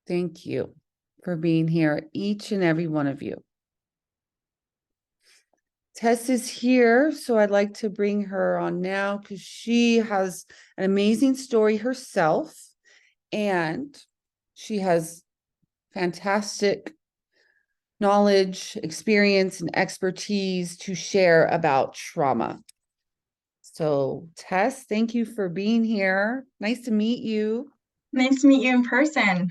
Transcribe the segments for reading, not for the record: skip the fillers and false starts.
Thank you for being here, each and every one of you. Tess is here, so I'd like to bring her on now because she has an amazing story herself, and she has fantastic knowledge, experience, and expertise to share about trauma. So, Tess, thank you for being here. Nice to meet you. Nice to meet you in person.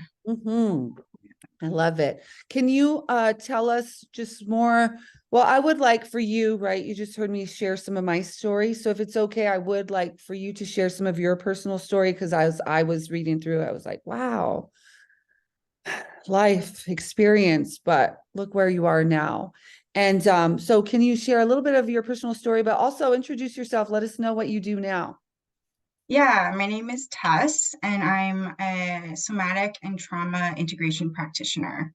I love it. Can you tell us just more? Well, I would like for you, right? You just heard me share some of my story. So if it's okay, I would like for you to share some of your personal story because I was reading through it. I was like, wow, life experience, but look where you are now. And so can you share a little bit of your personal story, but also introduce yourself? Let us know what you do now. Yeah, my name is Tess, and I'm a somatic and trauma integration practitioner.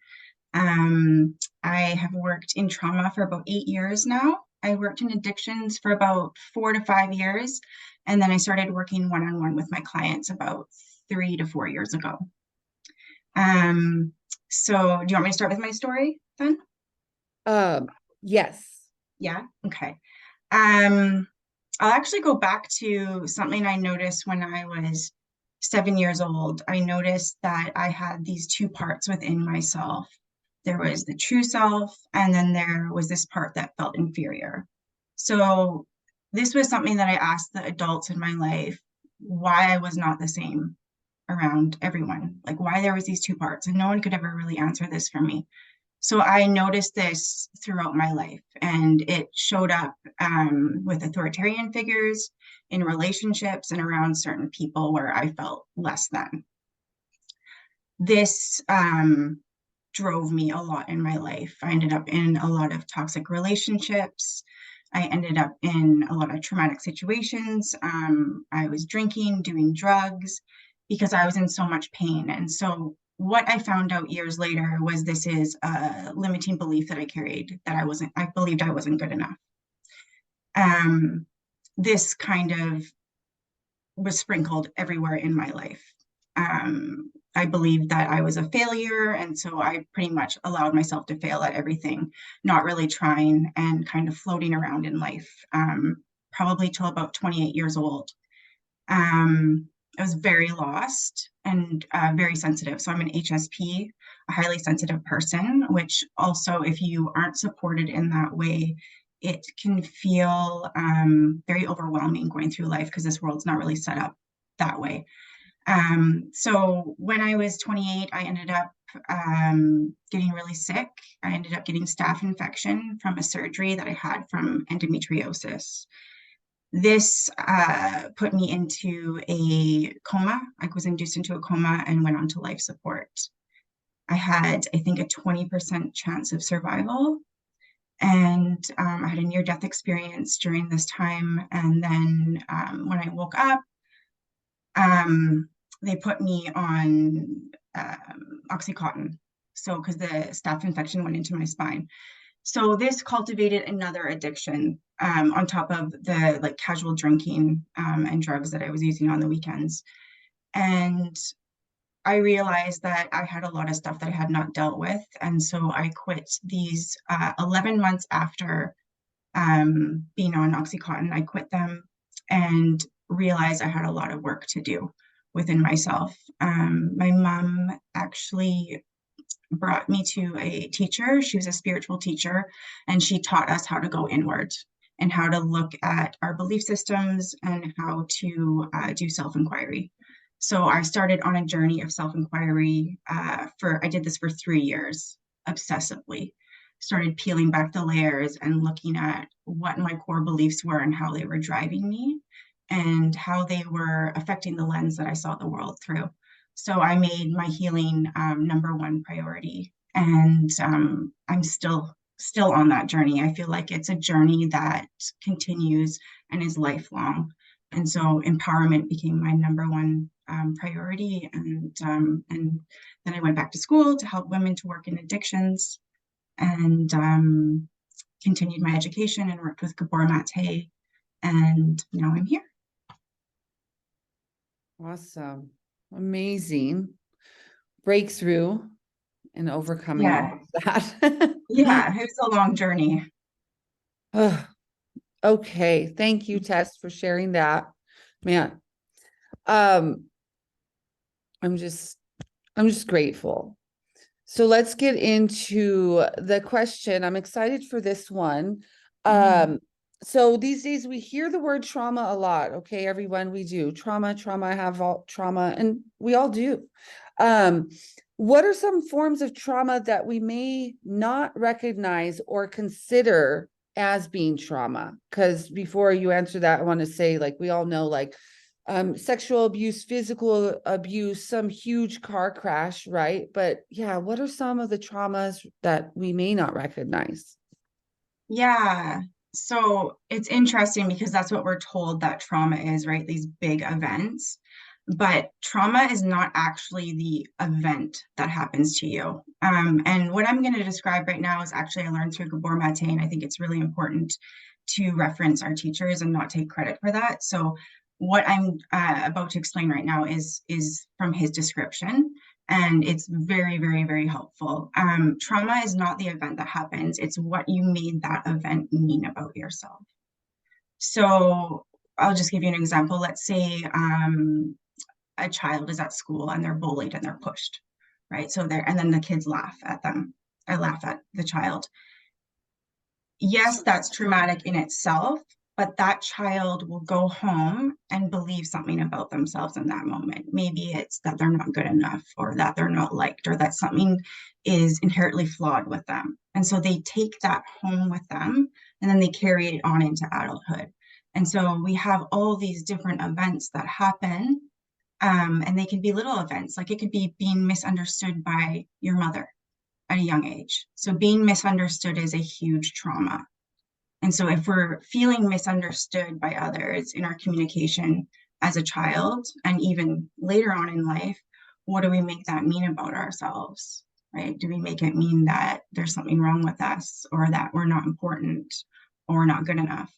I have worked in trauma for about 8 years now. I worked in addictions for about 4 to 5 years, and then I started working one-on-one with my clients about 3 to 4 years ago. Um, so do you want me to start with my story then? Yes. Yeah, okay. Um, I'll actually go back to something I noticed when I was 7 years old. I noticed that I had these two parts within myself. There was the true self, and then there was this part that felt inferior. So this was something that I asked the adults in my life why I was not the same around everyone, like why there was these two parts, and no one could ever really answer this for me. So I noticed this throughout my life, and it showed up with authoritarian figures in relationships and around certain people where I felt less than. This drove me a lot in my life. I ended up in a lot of toxic relationships. I ended up in a lot of traumatic situations. I was drinking, doing drugs because I was in so much pain. And so, what I found out years later was this is a limiting belief that I carried that I believed I wasn't good enough. This kind of was sprinkled everywhere in my life. I believed that I was a failure, and so I pretty much allowed myself to fail at everything, not really trying and kind of floating around in life, probably till about 28 years old. I was very lost and very sensitive. So I'm an HSP, a highly sensitive person, which also, if you aren't supported in that way, it can feel very overwhelming going through life because this world's not really set up that way. So when I was 28, I ended up getting really sick. I ended up getting staph infection from a surgery that I had from endometriosis. This put me into a coma. I was induced into a coma and went on to life support. I had, I think, a 20% chance of survival. And I had a near death experience during this time. And then when I woke up, um, they put me on Oxycontin. So, because the staph infection went into my spine. So this cultivated another addiction on top of the like casual drinking and drugs that I was using on the weekends. And I realized that I had a lot of stuff that I had not dealt with. And so I quit these 11 months after being on Oxycontin. I quit them and realized I had a lot of work to do within myself. My mom actually brought me to a teacher. She was a spiritual teacher, and she taught us how to go inward and how to look at our belief systems and how to do self inquiry. So I started on a journey of self inquiry. I did this for 3 years obsessively. Started peeling back the layers and looking at what my core beliefs were and how they were driving me and how they were affecting the lens that I saw the world through. So I made my healing number one priority, and I'm still on that journey. I feel like it's a journey that continues and is lifelong. And so empowerment became my number one priority. And then I went back to school to help women to work in addictions, and continued my education and worked with Gabor Mate. And now I'm here. Awesome. Amazing. breakthrough and overcoming all Yeah. of that. Yeah. It was a long journey. Ugh, okay. Thank you, Tess, for sharing that. Man, um, I'm just I'm just grateful. So let's get into the question. I'm excited for this one. Mhm. Um, so these days we hear the word trauma a lot. Okay, everyone, we do trauma, trauma, I have all trauma, and we all do. Um, what are some forms of trauma that we may not recognize or consider as being trauma? Because before you answer that, I want to say, like, we all know, like, sexual abuse, physical abuse, some huge car crash, right? But yeah, what are some of the traumas that we may not recognize? Yeah. So it's interesting because that's what we're told that trauma is, right? These big events. But trauma is not actually the event that happens to you. And what I'm going to describe right now is actually I learned through Gabor Mate, and I think it's really important to reference our teachers and not take credit for that. So what I'm about to explain right now is from his description, and it's very, very, very helpful. Trauma is not the event that happens, it's what you made that event mean about yourself. So I'll just give you an example. Let's say a child is at school and they're bullied and they're pushed, right? So they're, and then the kids laugh at them, or laugh at the child. Yes, that's traumatic in itself, but that child will go home and believe something about themselves in that moment. Maybe it's that they're not good enough, or that they're not liked, or that something is inherently flawed with them. And so they take that home with them and then they carry it on into adulthood. And so we have all these different events that happen, and they can be little events. Like it could be being misunderstood by your mother at a young age. So being misunderstood is a huge trauma. And so if we're feeling misunderstood by others in our communication as a child and even later on in life, what do we make that mean about ourselves? Right? Do we make it mean that there's something wrong with us, or that we're not important or not good enough?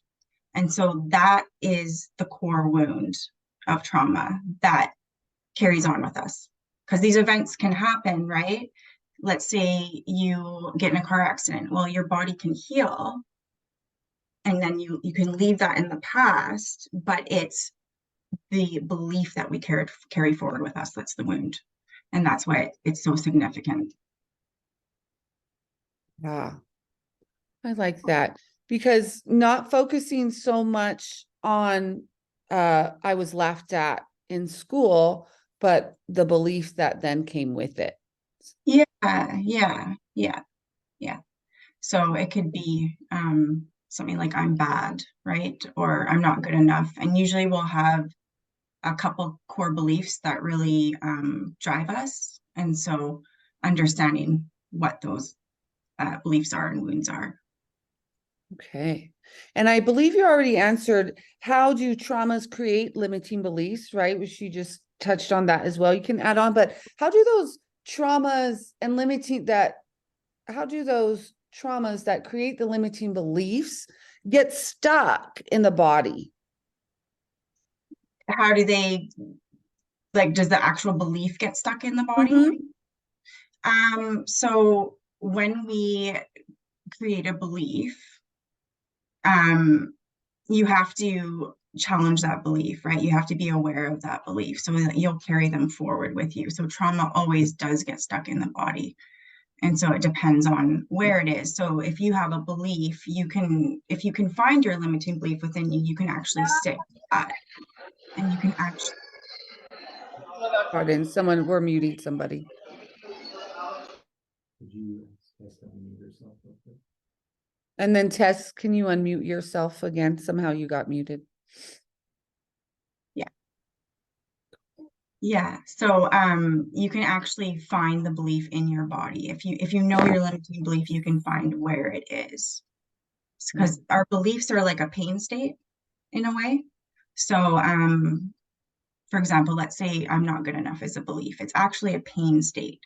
And so that is the core wound of trauma that carries on with us. Because these events can happen, right? Let's say you get in a car accident. Well, your body can heal, and then you can leave that in the past, but it's the belief that we carry forward with us that's the wound, and that's why it's so significant. Yeah, I like that because not focusing so much on I was laughed at in school, but the belief that then came with it. Yeah, yeah. So it could be something like I'm bad, right? Or I'm not good enough. And usually we'll have a couple core beliefs that really drive us. And so understanding what those beliefs are and wounds are. Okay. And I believe you already answered, how do traumas create limiting beliefs, right? Which you just touched on that as well. You can add on, but how do those traumas and limiting that, how do those traumas that create the limiting beliefs get stuck in the body? How do they, like, does the actual belief get stuck in the body? Mhm. So when we create a belief, um, you have to challenge that belief, right? You have to be aware of that belief so that you'll carry them forward with you. So trauma always does get stuck in the body. And so it depends on where it is. So if you have a belief, you can, if you can find your limiting belief within you, you can actually stick with that. And you can actually, Pardon, someone, we're muting somebody. And then Tess, can you unmute yourself again? Somehow you got muted. yeah. Yeah, so you can actually find the belief in your body. If you know your limiting belief, you can find where it is. Yeah. Because our beliefs are like a pain state in a way. So for example, let's say I'm not good enough as a belief. It's actually a pain state.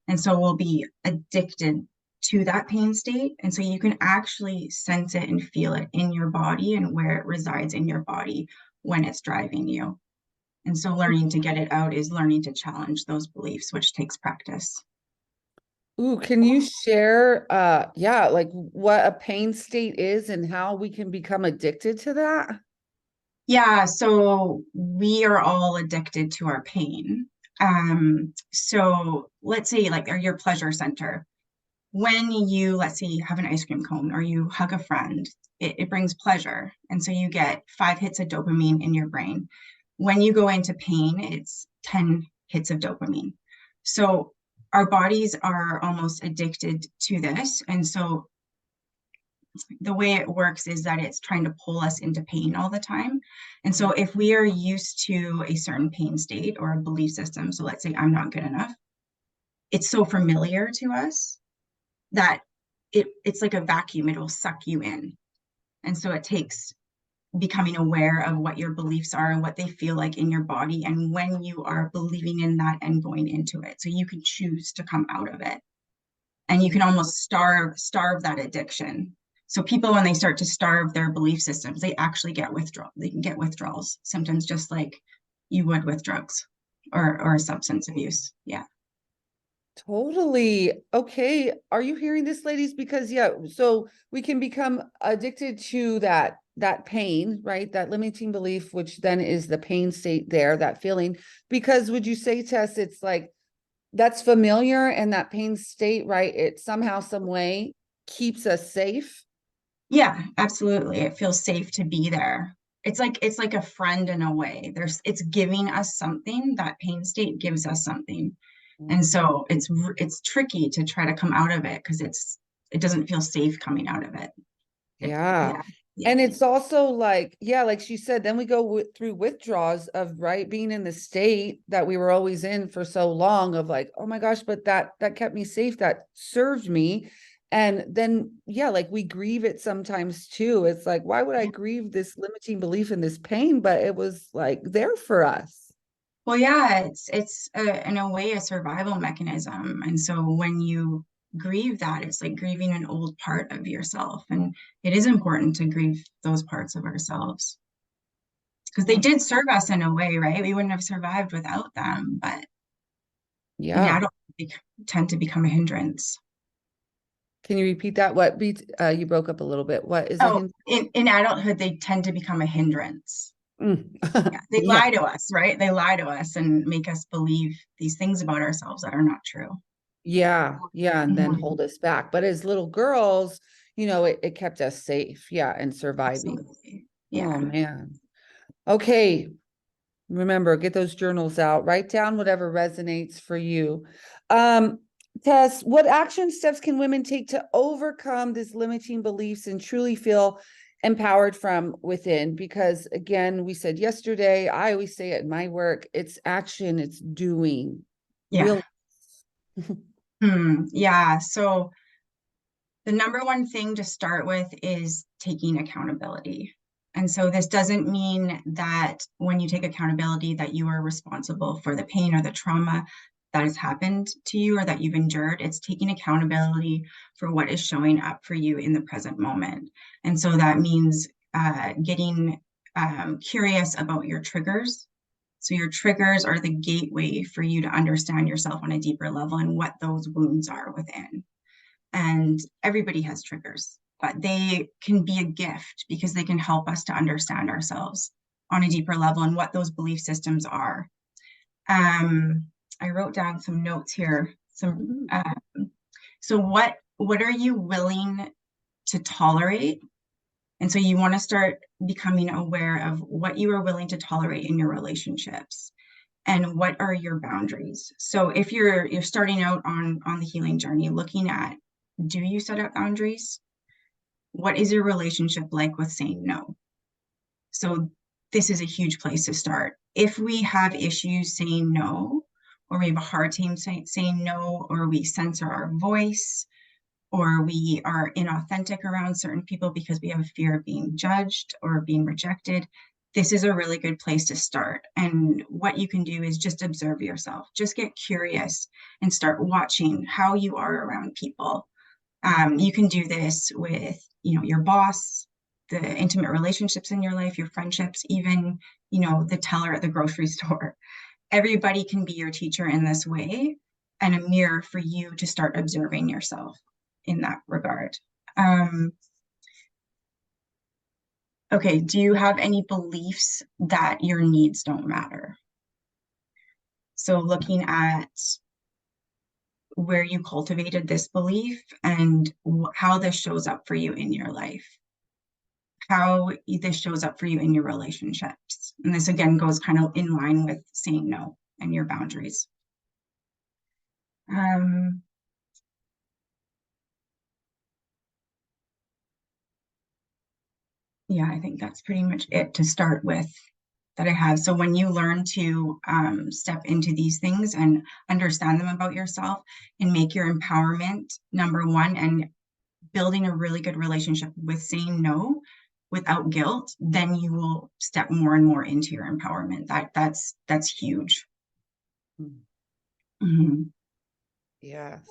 And so we'll be addicted to that pain state. And so you can actually sense it and feel it in your body and where it resides in your body when it's driving you. And so learning to get it out is learning to challenge those beliefs, which takes practice. Ooh, can you share, yeah, like what a pain state is and how we can become addicted to that? Yeah, so we are all addicted to our pain. So let's say like your pleasure center. When you, let's say you have an ice cream cone or you hug a friend, it brings pleasure. And so you get 5 hits of dopamine in your brain. When you go into pain, it's 10 hits of dopamine. So our bodies are almost addicted to this. And so the way it works is that it's trying to pull us into pain all the time. And so if we are used to a certain pain state or a belief system, so let's say I'm not good enough, it's so familiar to us that it's like a vacuum, it'll suck you in. And so it takes becoming aware of what your beliefs are and what they feel like in your body and when you are believing in that and going into it. So you can choose to come out of it. And you can almost starve that addiction. So people, when they start to starve their belief systems, they actually get withdrawal. They can get withdrawals symptoms just like you would with drugs or substance abuse. Yeah. Totally. Okay. Are you hearing this, ladies? Because yeah, so we can become addicted to that pain, right? That limiting belief, which then is the pain state there, that feeling. Because would you say, Tess, it's like that's familiar and that pain state, right? It somehow, some way keeps us safe. Yeah, absolutely. It feels safe to be there. It's like a friend in a way. It's giving us something. That pain state gives us something. And so it's tricky to try to come out of it because it doesn't feel safe coming out of it. Yeah. Yeah, yeah, And it's also like, yeah, like she said, then we go through withdrawals of right being in the state that we were always in for so long of like, oh my gosh, but that kept me safe, that served me. And then, yeah, like we grieve it sometimes too. It's like, why would I yeah. grieve this limiting belief in this pain? But it was like there for us. Well, yeah, in a way a survival mechanism. And so when you grieve that, it's like grieving an old part of yourself. And it is important to grieve those parts of ourselves because they Yeah. did serve us in a way, right? We wouldn't have survived without them. But in Yeah. adults, they tend to become a hindrance. Can you repeat that? You broke up a little bit. What is a Oh, hint? in adulthood, they tend to become a hindrance. Mm. Yeah, they Yeah. lie to us, right? They lie to us and make us believe these things about ourselves that are not true. Yeah, yeah, and then Mhm. hold us back. But as little girls, it kept us safe. Yeah, and surviving. Absolutely. Oh Yeah. man. Okay. Remember, get those journals out. Write down whatever resonates for you. Um, Tess, what action steps can women take to overcome these limiting beliefs and truly feel empowered from within? Because again, we said yesterday, I always say it in my work, it's action, it's doing. Yeah. Will. Yeah. So the number one thing to start with is taking accountability. And so this doesn't mean that when you take accountability that you are responsible for the pain or the trauma that has happened to you or that you've endured. It's taking accountability for what is showing up for you in the present moment. And so that means getting curious about your triggers. So your triggers are the gateway for you to understand yourself on a deeper level and what those wounds are within. And everybody has triggers, but they can be a gift because they can help us to understand ourselves on a deeper level and what those belief systems are. Um, I wrote down some notes here. Mhm. So what are you willing to tolerate? And so you want to start becoming aware of what you are willing to tolerate in your relationships and what are your boundaries. So if you're starting out on the healing journey, looking at, do you set up boundaries? What is your relationship like with saying no? So this is a huge place to start. If we have issues saying no, or we have a hard time saying no, or we censor our voice, or we are inauthentic around certain people because we have a fear of being judged or being rejected, this is a really good place to start. And what you can do is just observe yourself, just get curious and start watching how you are around people. You can do this with, your boss. intimate relationships in your life, your friendships, even, the teller at the grocery store. Everybody can be your teacher in this way, and a mirror for you to start observing yourself in that regard. Okay, do you have any beliefs that your needs don't matter? So looking at where you cultivated this belief and how this shows up for you in your life, how this shows up for you in your relationships. And this again goes kind of in line with saying no and your boundaries. Yeah, I think that's pretty much it to start with that I have. So when you learn to step into these things and understand them about yourself and make your empowerment number one, and building a really good relationship with saying no without guilt, then you will step more and more into your empowerment. That's huge. Mm-hmm. Yes.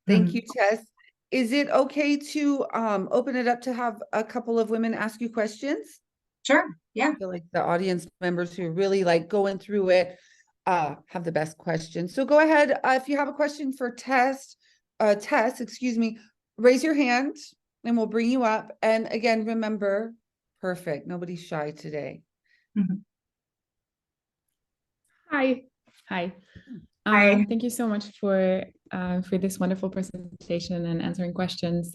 Thank you, Tess. Is it okay to open it up to have a couple of women ask you questions? Sure. Yeah. I feel like the audience members who are really like going through it have the best questions. So go ahead. If you have a question for Tess, excuse me, raise your hand and we'll bring you up. And again, remember, perfect. Nobody's shy today. Mm-hmm. Hi. Hi. Hi. Thank you so much for this wonderful presentation and answering questions.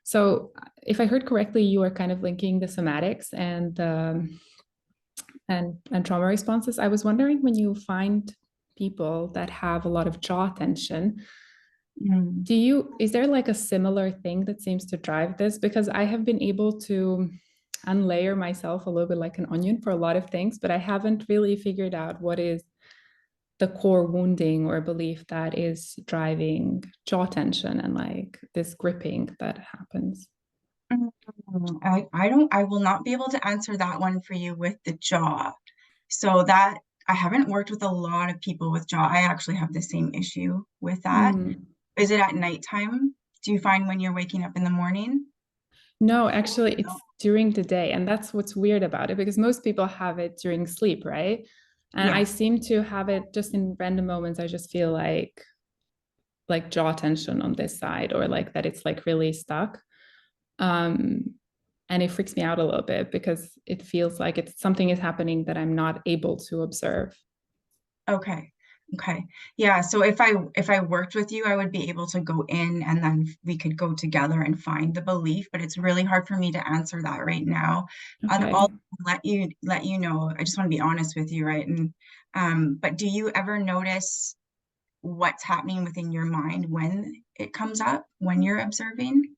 So if I heard correctly, you are kind of linking the somatics and trauma responses. I was wondering, when you find people that have a lot of jaw tension, is there like a similar thing that seems to drive this? Because I have been able to unlayer myself a little bit like an onion for a lot of things, but I haven't really figured out what is the core wounding or belief that is driving jaw tension and like this gripping that happens. I will not be able to answer that one for you with the jaw. So that I haven't worked with a lot of people with jaw. I actually have the same issue with that. Is it at nighttime? Do you find when you're waking up in the morning? No, actually, it's during the day. And that's what's weird about it, because most people have it during sleep, right? And I seem to have it just in random moments. I just feel like jaw tension on this side, or like that it's like really stuck. And it freaks me out a little bit because it feels like something is happening that I'm not able to observe. Okay. Yeah. So if I worked with you, I would be able to go in and then we could go together and find the belief, but it's really hard for me to answer that right now. Okay. I'll let you know. I just want to be honest with you, right? And but do you ever notice what's happening within your mind when it comes up, when you're observing?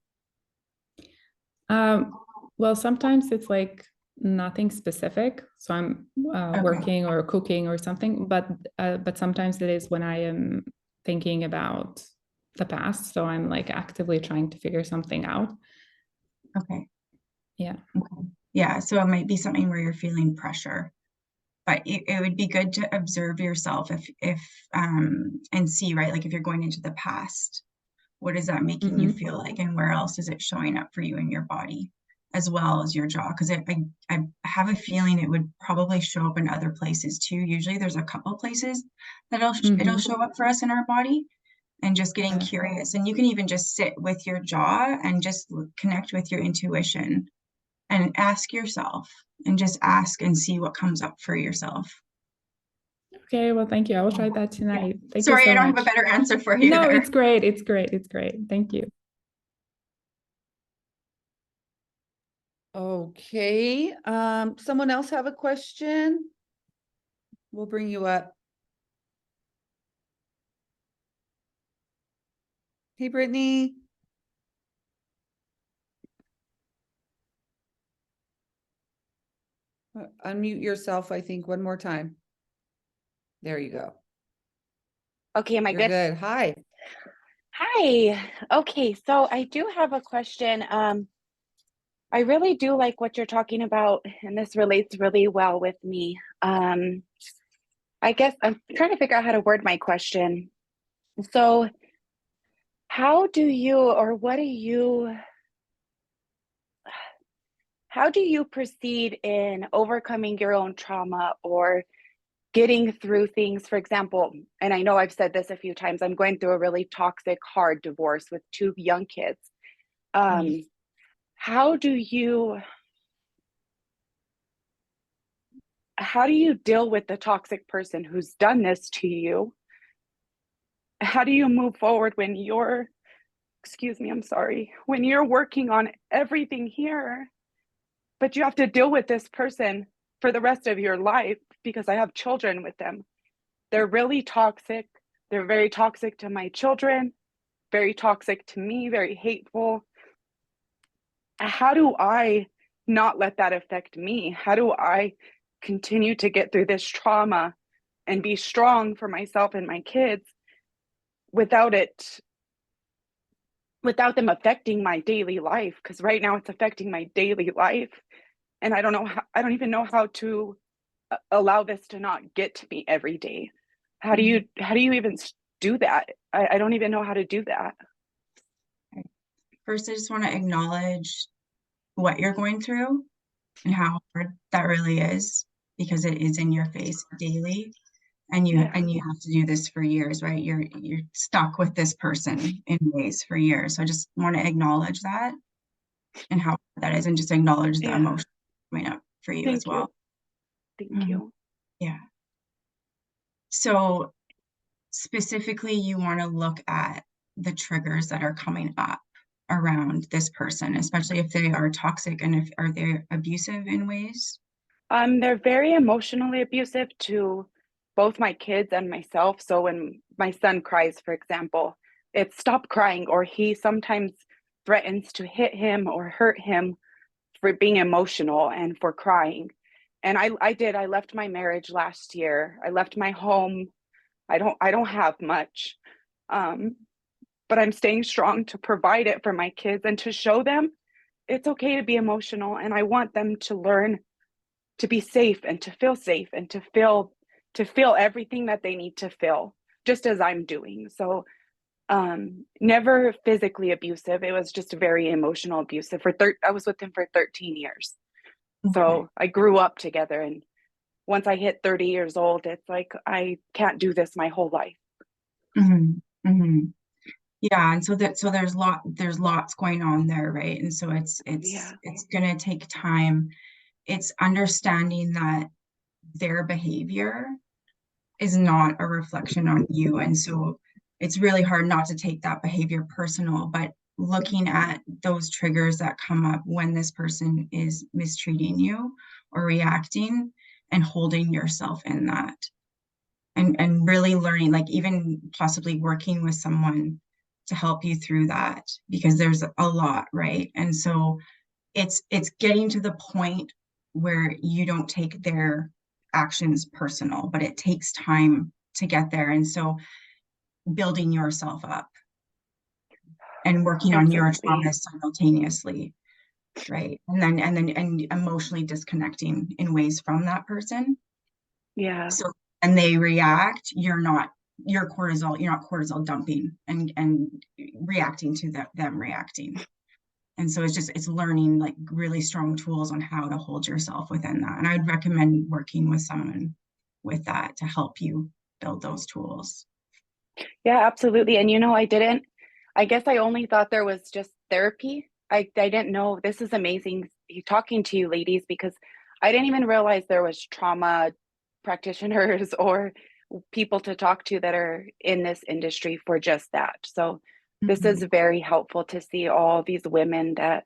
Well, sometimes it's like nothing specific. So I'm working or cooking or something, but sometimes it is when I am thinking about the past. So I'm like actively trying to figure something out. Okay. Yeah. Okay. Yeah. So it might be something where you're feeling pressure, but it would be good to observe yourself if and see, right? Like if you're going into the past, what is that making you feel like, and where else is it showing up for you in your body as well as your jaw? Because I have a feeling it would probably show up in other places too. Usually there's a couple places that it'll show up for us in our body, and just getting curious. And you can even just sit with your jaw and just connect with your intuition and ask yourself, and just ask and see what comes up for yourself. Okay, well, thank you. I will try that tonight. Yeah. Thank Sorry, you so I don't much. have a better answer for you. No, there. it's great. It's great. It's great. Thank you. Okay. Someone else have a question? We'll bring you up. Hey, Brittany. Unmute yourself, I think, one more time. There you go. Okay, am I You're good? Good. Hi. Hi. Okay, so I do have a question. I really do like what you're talking about, and this relates really well with me. I guess I'm trying to figure out how to word my question. So, how do you, or what do you how do you proceed in overcoming your own trauma or getting through things? For example, and I know I've said this a few times, I'm going through a really toxic, hard divorce with 2 young kids. How do you deal with the toxic person who's done this to you? How do you move forward when you're, excuse me, I'm sorry, when you're working on everything here, but you have to deal with this person for the rest of your life because I have children with them. They're really toxic. They're very toxic to my children, very toxic to me, very hateful. How do I not let that affect me? How do I continue to get through this trauma and be strong for myself and my kids without them affecting my daily life? Because right now it's affecting my daily life, and I don't even know how to allow this to not get to me every day. How do you even do that? I don't even know how to do that. First, I just want to acknowledge what you're going through and how hard that really is, because it is in your face daily, and you have to do this for years, right? You're stuck with this person in ways for years. So I just want to acknowledge that and how hard that is, and just acknowledge the emotion coming up for you as well. Thank you. Yeah. So specifically, you want to look at the triggers that are coming up around this person, especially if they are toxic, and are they abusive in ways? They're very emotionally abusive to both my kids and myself. So when my son cries, for example, it's stop crying, or he sometimes threatens to hit him or hurt him for being emotional and for crying. And I left my marriage last year. I left my home. I don't have much. But I'm staying strong to provide it for my kids and to show them it's okay to be emotional. And I want them to learn to be safe and to feel everything that they need to feel, just as I'm doing. So never physically abusive. It was just very emotional abusive. I was with him for 13 years. Okay. So I grew up together, and once I hit 30 years old, it's like I can't do this my whole life. Yeah, and so there's lots going on there, right? And so it's gonna take time. It's understanding that their behavior is not a reflection on you, and so it's really hard not to take that behavior personal, but looking at those triggers that come up when this person is mistreating you or reacting, and holding yourself in that, and really learning, like even possibly working with someone to help you through that, because there's a lot, right? And so it's getting to the point where you don't take their actions personal, but it takes time to get there. And so building yourself up and working on your trauma simultaneously, right? And emotionally disconnecting in ways from that person. Yeah. So when they react, you're not cortisol dumping and reacting to them reacting. And so it's learning like really strong tools on how to hold yourself within that. And I'd recommend working with someone with that to help you build those tools. Yeah, absolutely. And I guess I only thought there was just therapy. I didn't know. This is amazing talking to you ladies, because I didn't even realize there was trauma practitioners or people to talk to that are in this industry for just that. So this is very helpful to see all these women that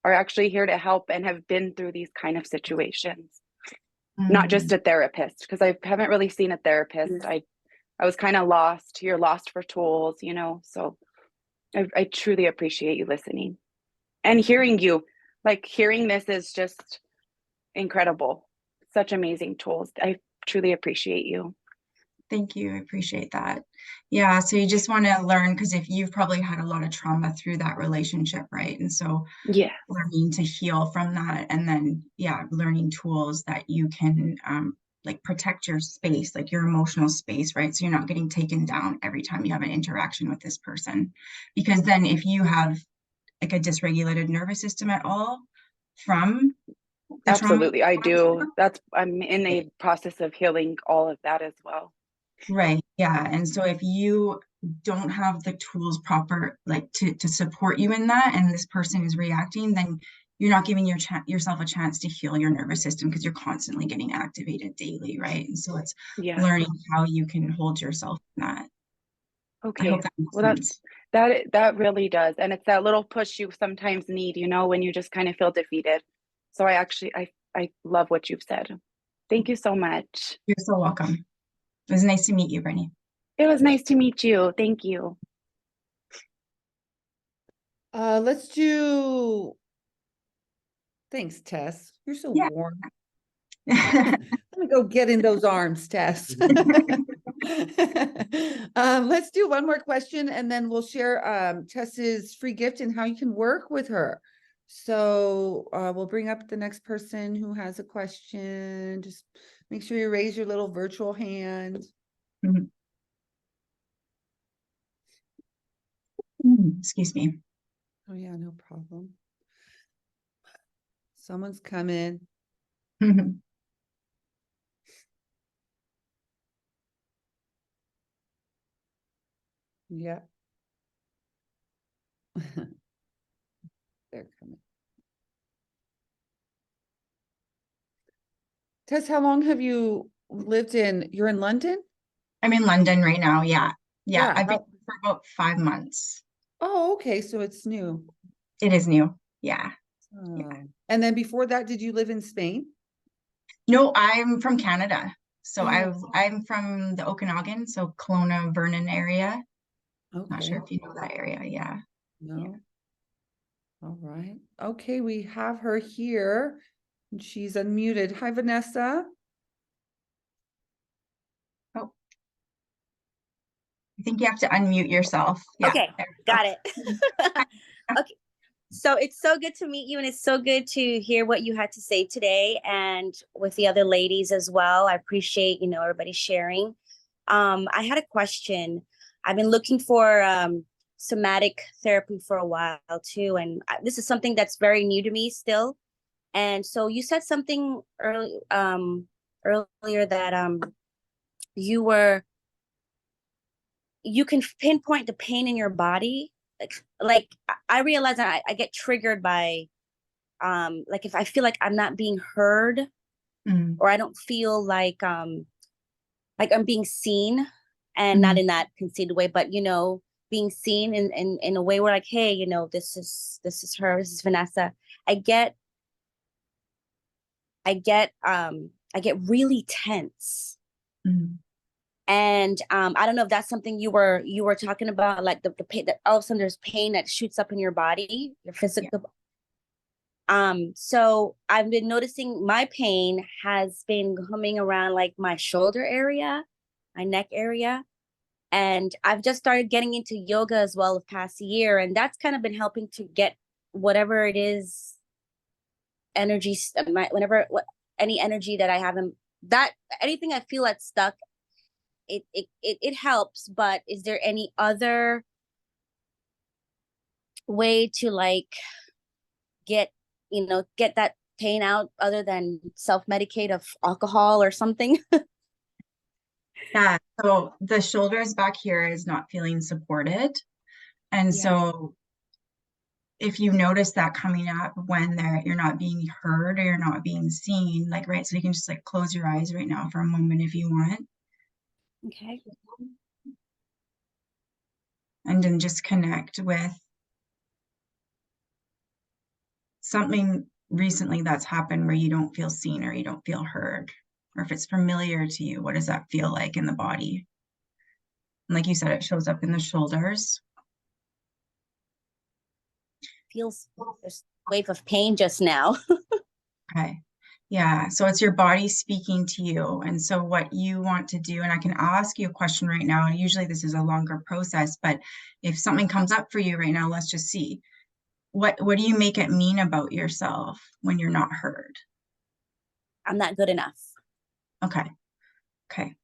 are actually here to help and have been through these kind of situations. Not just a therapist, because I haven't really seen a therapist. I was kind of lost. You're lost for tools, so I truly appreciate you listening and hearing you. Like, hearing this is just incredible. Such amazing tools. I truly appreciate you. Thank you. I appreciate that. Yeah. So you just want to learn, because if you've probably had a lot of trauma through that relationship, right? And so learning to heal from that, and then, learning tools that you can like protect your space, like your emotional space, right? So you're not getting taken down every time you have an interaction with this person. Because then if you have like a dysregulated nervous system at all from The trauma. Absolutely, I do. I'm in a process of healing all of that as well. Right. Yeah. And so if you don't have the tools proper, like to support you in that, and this person is reacting, then you're not giving yourself a chance to heal your nervous system because you're constantly getting activated daily, right? And so it's Yeah. learning how you can hold yourself in that. I Okay. hope that makes Well, sense. that really does. And it's that little push you sometimes need, when you just kind of feel defeated. So I love what you've said. Thank you so much. You're so welcome. It was nice to meet you, Brittany. It was nice to meet you. Thank you. Let's do. Thanks, Tess. You're so Yeah. warm. Let me go get in those arms, Tess. Let's do one more question and then we'll share Tess's free gift and how you can work with her. So we'll bring up the next person who has a question. Just make sure you raise your little virtual hand. Excuse me. Oh yeah, no problem. Someone's coming. Yeah. They're coming. Tess, how long have you lived you're in London? I'm in London right now. Yeah. Yeah, I've been for about 5 months. Oh, okay. So it's new. It is new. Yeah. Oh. And then before that, did you live in Spain? No, I'm from Canada. So Oh. I'm from the Okanagan, so Kelowna, Vernon area. Not sure Okay. if you know that area. Yeah. No. All right. Okay, we have her here. And she's unmuted. Hi, Vanessa. Oh, I think you have to unmute yourself. Yeah. Okay, got it. Okay, so it's so good to meet you, and it's so good to hear what you had to say today, and with the other ladies as well. I appreciate, everybody sharing. I had a question. I've been looking for somatic therapy for a while too, and this is something that's very new to me still. And so you said something earlier that you can pinpoint the pain in your body. Like I realize that I get triggered by like if I feel like I'm not being heard, or I don't feel like I'm being seen, and not in that conceited way, but being seen in a way where, like, hey, this is her, this is Vanessa. I get really tense. And I don't know if that's something you were talking about, like the pain, that all of a sudden there's pain that shoots up in your body, your physical. Yeah. So I've been noticing my pain has been coming around like my shoulder area, my neck area. And I've just started getting into yoga as well the past year. And that's kind of been helping to get whatever it is, energy, any energy that I have in that, anything I feel that's stuck, it helps. But is there any other way to like get that pain out other than self-medicate of alcohol or something? Yeah, so the shoulders back here is not feeling supported. And so if you notice that coming up when you're not being heard or you're not being seen, like, right, so you can just like close your eyes right now for a moment if you want. Okay. And then just connect with something recently that's happened where you don't feel seen or you don't feel heard. Or if it's familiar to you, what does that feel like in the body? And like you said, it shows up in the shoulders. Feels this wave of pain just now. Okay. Yeah. So it's your body speaking to you. And so what you want to do, and I can ask you a question right now, and usually this is a longer process, but if something comes up for you right now, let's just see. What do you make it mean about yourself when you're not heard? I'm not good enough. Okay. Okay.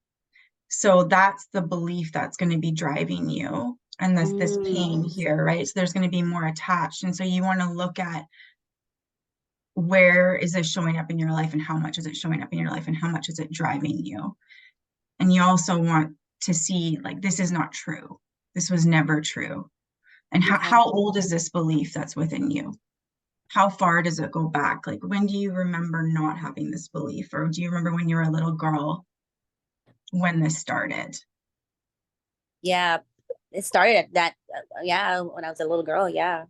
So that's the belief that's going to be driving you. And that's this pain here, right? So there's going to be more attached. And so you want to look at where is this showing up in your life and how much is it showing up in your life and how much is it driving you? And you also want to see, like, this is not true. This was never true. And how old is this belief that's within you? How far does it go back? Like, when do you remember not having this belief? Or do you remember when you were a little girl when this started? Yeah, it started at that, yeah, when I was a little girl, yeah.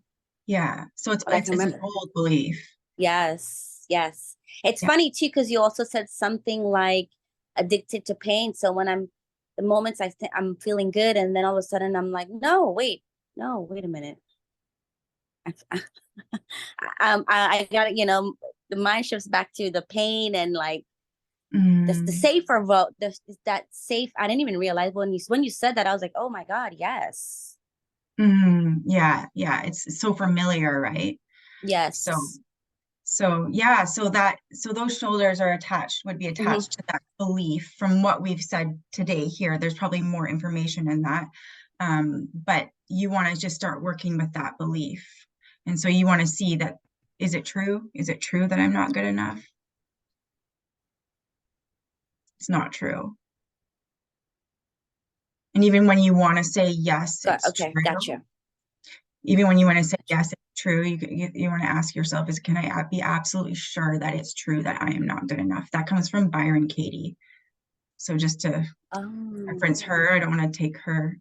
Yeah, so it's But I can an remember. old belief. Yes, yes. It's Yeah. funny too, because you also said something like addicted to pain. So when the moments I'm feeling good, and then all of a sudden I'm like, no, wait a minute. I got it, the mind shifts back to the pain and like the safer vote. That safe. I didn't even realize when you said that, I was like, oh my God, yes. Yeah, it's so familiar, right? Yes. So yeah, so those shoulders would be attached to that belief. From what we've said today here, there's probably more information in that. But you want to just start working with that belief. And so you want to see that, is it true? Is it true that I'm not good enough? It's not true. And even when you want to say yes, it's Okay, true. gotcha. Even when you want to say yes, it's true, you want to ask yourself, can I be absolutely sure that it's true that I am not good enough? That comes from Byron Katie. So just to reference her, I don't want to take her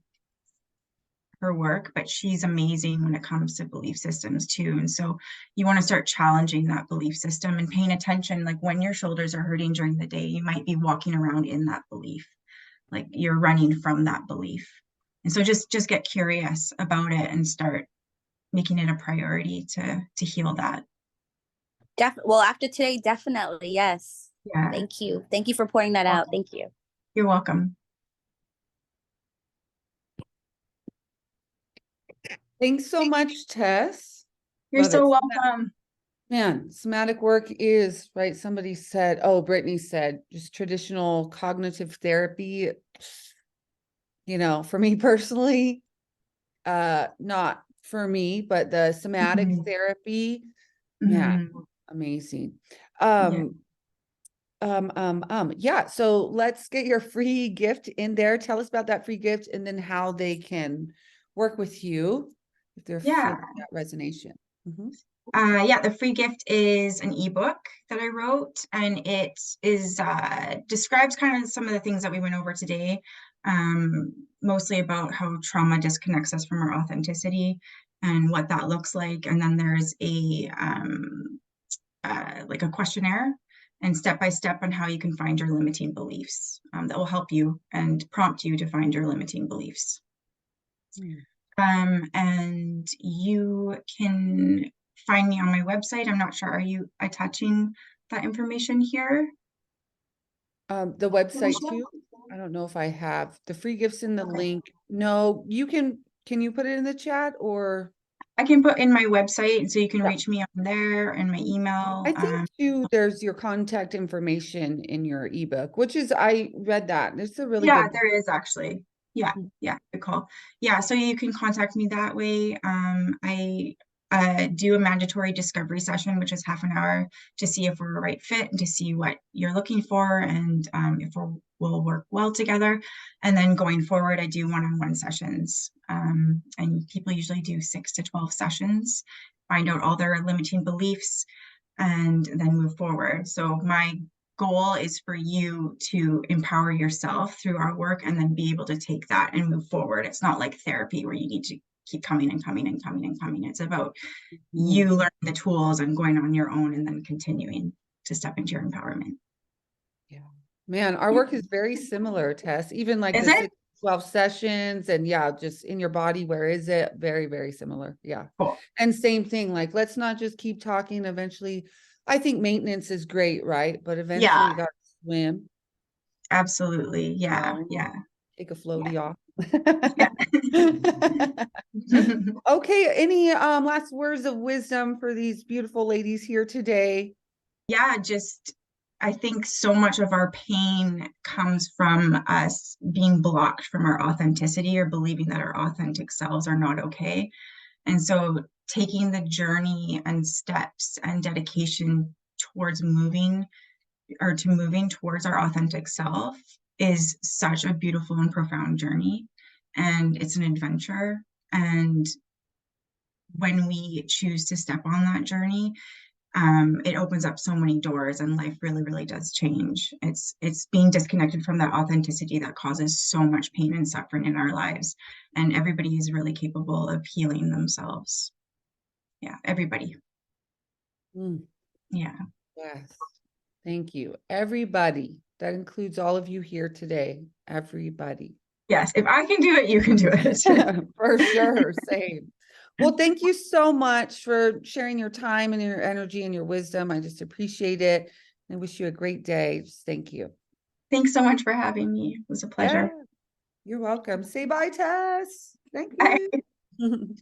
work, but she's amazing when it comes to belief systems too. And so you want to start challenging that belief system and paying attention. Like, when your shoulders are hurting during the day, you might be walking around in that belief, like you're running from that belief. And so just get curious about it and start making it a priority to heal that. Well, after today, definitely, yes. Yeah. Thank you for pointing that out. Thank you. You're welcome. Thanks so much, Tess. You're Love so it. welcome. Man, somatic work is, right? Somebody said, oh, Brittany said, just traditional cognitive therapy. For me personally, not for me, but the somatic therapy, man, amazing. Yeah, so let's get your free gift in there. Tell us about that free gift and then how they can work with you if they're feeling that resonation. Yeah, the free gift is an ebook that I wrote, and it is describes kind of some of the things that we went over today, mostly about how trauma disconnects us from our authenticity and what that looks like. And then there's like a questionnaire and step-by-step on how you can find your limiting beliefs, that will help you and prompt you to find your limiting beliefs. And you can find me on my website. I'm not sure, are you attaching that information here? The website too? I don't know if I have the free gifts in the link. No, can you put it in the chat, or? I can put in my website, so you can reach me on there, and my email. I think too, there's your contact information in your ebook, which is, I read that. It's a really good. There is actually. Yeah, good call. Yeah, so you can contact me that way. I do a mandatory discovery session, which is half an hour, to see if we're a right fit and to see what you're looking for, and if we'll work well together. And then going forward, I do one-on-one sessions, and people usually do 6 to 12 sessions, find out all their limiting beliefs, and then move forward. So my goal is for you to empower yourself through our work and then be able to take that and move forward. It's not like therapy where you need to keep coming and coming and coming and coming. It's about you learning the tools and going on your own and then continuing to step into your empowerment. Yeah, man, our work is very similar, Tess, even like the 6 12 sessions, and just in your body, where is it? Very, very similar. Yeah. Cool. And same thing, like, let's not just keep talking. Eventually, I think maintenance is great, right? But eventually you got to swim. Absolutely. Yeah. Take a floaty off. Okay, any last words of wisdom for these beautiful ladies here today? I think so much of our pain comes from us being blocked from our authenticity, or believing that our authentic selves are not okay. And so taking the journey and steps and dedication towards moving towards our authentic self is such a beautiful and profound journey. And it's an adventure. And when we choose to step on that journey, it opens up so many doors, and life really, really does change. It's being disconnected from that authenticity that causes so much pain and suffering in our lives. And everybody is really capable of healing themselves. Yeah, everybody. Yeah. Yes. Thank you. Everybody. That includes all of you here today. Everybody. Yes, if I can do it, you can do it. For sure. Same. Well, thank you so much for sharing your time and your energy and your wisdom. I just appreciate it. I wish you a great day. Just thank you. Thanks so much for having me. It was a pleasure. Yeah, you're welcome. Say bye, Tess. Thank Bye. you.